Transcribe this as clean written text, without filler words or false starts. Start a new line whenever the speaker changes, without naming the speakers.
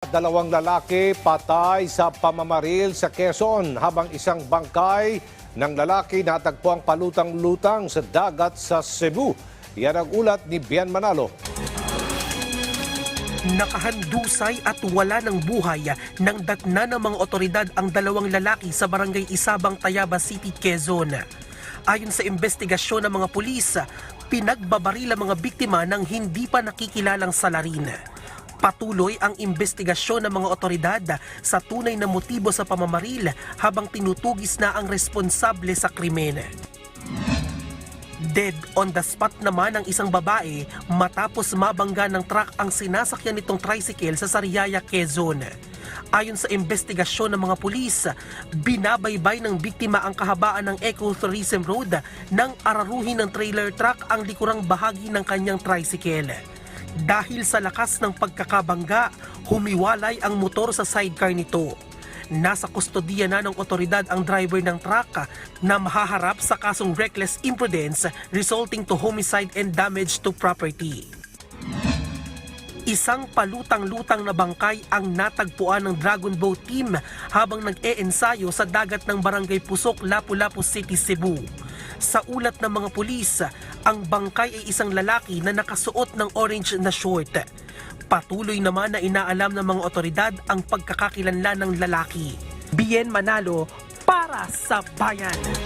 Dalawang lalaki patay sa pamamaril sa Quezon habang isang bangkay ng lalaki natagpuang palutang-lutang sa dagat sa Cebu. Yan ang ulat ni Bian Manalo.
Nakahandusay at wala ng buhay nang datna ng mga otoridad ang dalawang lalaki sa barangay Isabang, Tayabas City, Quezon. Ayon sa investigasyon ng mga pulis, pinagbabaril ang mga biktima ng hindi pa nakikilalang salarin. Patuloy ang investigasyon ng mga otoridad sa tunay na motibo sa pamamaril habang tinutugis na ang responsable sa krimen. Dead on the spot naman ang isang babae matapos mabangga ng truck ang sinasakyan nitong tricycle sa Sariaya, Quezon. Ayon sa investigasyon ng mga pulis, binabaybay ng biktima ang kahabaan ng Ecotourism Road nang araruhin ng trailer truck ang likurang bahagi ng kanyang tricycle. Dahil sa lakas ng pagkakabangga, humiwalay ang motor sa sidecar nito. Nasa kustodiya na ng otoridad ang driver ng truck na mahaharap sa kasong reckless imprudence resulting to homicide and damage to property. Isang palutang-lutang na bangkay ang natagpuan ng Dragon Boat Team habang nag-e-ensayo sa dagat ng Barangay Pusok, Lapu-Lapu City, Cebu. Sa ulat ng mga pulis, ang bangkay ay isang lalaki na nakasuot ng orange na short. Patuloy naman na inaalam ng mga otoridad ang pagkakakilanlan ng lalaki. Bien Manalo para sa Bayan.